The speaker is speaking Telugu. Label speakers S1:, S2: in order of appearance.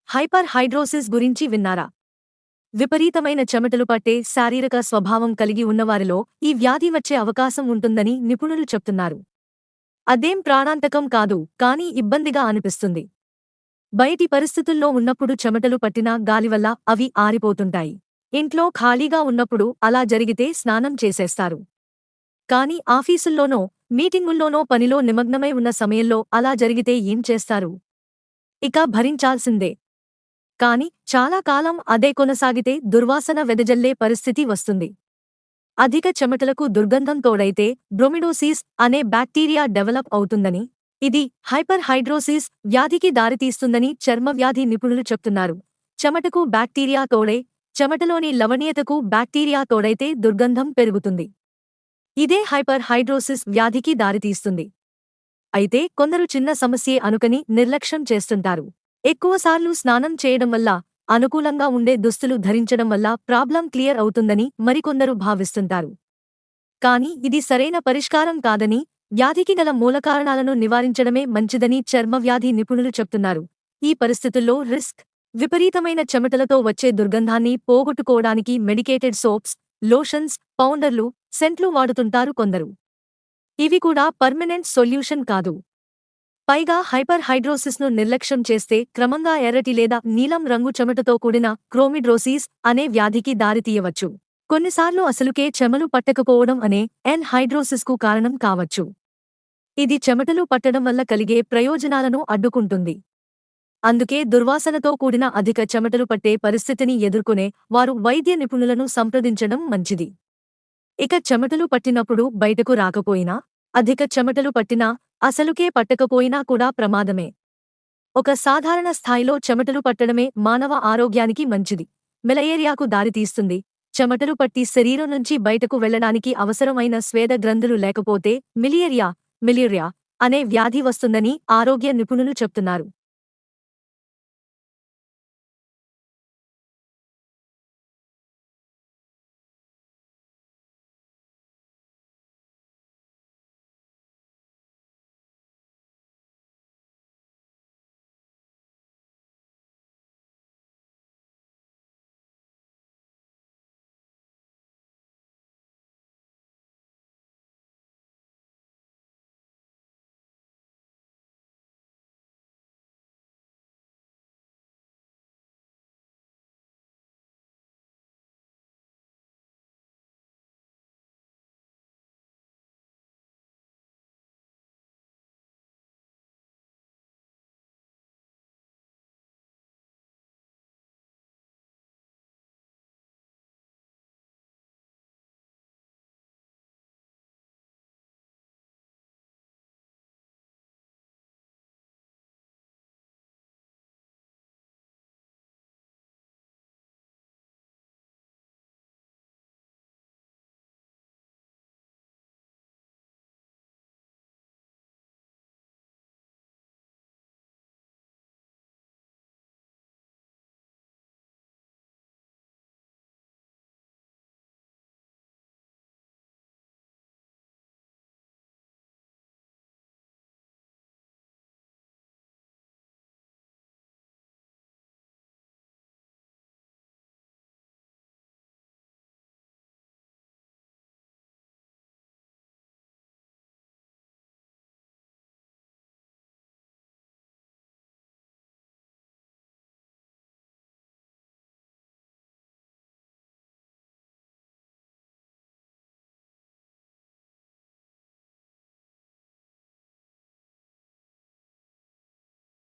S1: హైపర్ హైడ్రోసిస్ గురించి విన్నారా? విపరీతమైన చెమటలు పట్టే శారీరక స్వభావం కలిగి ఉన్నవారిలో ఈ వ్యాధి వచ్చే అవకాశం ఉంటుందని నిపుణులు చెప్తున్నారు. అదేం ప్రాణాంతకం కాదు, కానీ ఇబ్బందిగా అనిపిస్తుంది. బయటి పరిస్థితుల్లో ఉన్నప్పుడు చెమటలు పట్టినా గాలివల్ల అవి ఆరిపోతుంటాయి. ఇంట్లో ఖాళీగా ఉన్నప్పుడు అలా జరిగితే స్నానం చేసేస్తారు. కానీ ఆఫీసుల్లోనో, మీటింగుల్లోనో పనిలో నిమగ్నమై ఉన్న సమయంలో అలా జరిగితే ఏం చేస్తారు? ఇక భరించాల్సిందే. కాని చాలా కాలం అదే కొనసాగితే దుర్వాసన వెదజల్లే పరిస్థితి వస్తుంది. అధిక చెమటలకు దుర్గంధం తోడైతే బ్రోమిడోసిస్ అనే బ్యాక్టీరియా డెవలప్ అవుతుందని, ఇది హైపర్ హైడ్రోసిస్ వ్యాధికి దారితీస్తుందని చర్మవ్యాధి నిపుణులు చెప్తున్నారు. చెమటకు బ్యాక్టీరియా తోడై, చెమటలోని లవణీయతకు బ్యాక్టీరియా తోడైతే దుర్గంధం పెరుగుతుంది. ఇదే హైపర్ హైడ్రోసిస్ వ్యాధికి దారితీస్తుంది. అయితే కొందరు చిన్న సమస్యే అనుకని నిర్లక్ష్యం చేస్తుంటారు. ఎక్కువసార్లు స్నానం చేయడం వల్ల, అనుకూలంగా ఉండే దుస్తులు ధరించడం వల్ల ప్రాబ్లం క్లియర్ అవుతుందని మరికొందరు భావిస్తుంటారు. కానీ ఇది సరైన పరిష్కారం కాదని, వ్యాధికి గల మూలకారణాలను నివారించడమే మంచిదని చర్మవ్యాధి నిపుణులు చెప్తున్నారు. ఈ పరిస్థితుల్లో విపరీతమైన చెమటలతో వచ్చే దుర్గంధాన్ని పోగొట్టుకోవడానికి మెడికేటెడ్ సోప్స్, లోషన్స్, పౌడర్లు, సెంట్లు వాడుతుంటారు కొందరు. ఇవి కూడా పర్మనెంట్ సొల్యూషన్ కాదు. పైగా హైపర్ హైడ్రోసిస్ను నిర్లక్ష్యం చేస్తే క్రమంగా ఎర్రటి లేదా నీలం రంగు చెమటతో కూడిన క్రోమిడ్రోసిస్ అనే వ్యాధికి దారితీయవచ్చు. కొన్నిసార్లు అసలుకే చెమలు పట్టకపోవడం అనే హైడ్రోసిస్కు కారణం కావచ్చు. ఇది చెమటలు పట్టడం వల్ల కలిగే ప్రయోజనాలను అడ్డుకుంటుంది. అందుకే దుర్వాసనతో కూడిన అధిక చెమటలు పట్టే పరిస్థితిని ఎదుర్కొనే వారు వైద్య నిపుణులను సంప్రదించడం మంచిది. ఇక చెమటలు పట్టినప్పుడు బయటకు రాకపోయినా, అధిక చెమటలు పట్టినా, అసలుకే పట్టకపోయినా కూడా ప్రమాదమే. ఒక సాధారణ స్థాయిలో చెమటలు పట్టడమే మానవ ఆరోగ్యానికి మంచిది. మెలయేరియాకు దారితీస్తుంది. చెమటలు పట్టి శరీరం నుంచి బయటకు వెళ్లడానికి అవసరమైన స్వేద గ్రంథులు లేకపోతే మిలియేరియా అనే వ్యాధి వస్తుందని ఆరోగ్య నిపుణులు చెప్తున్నారు.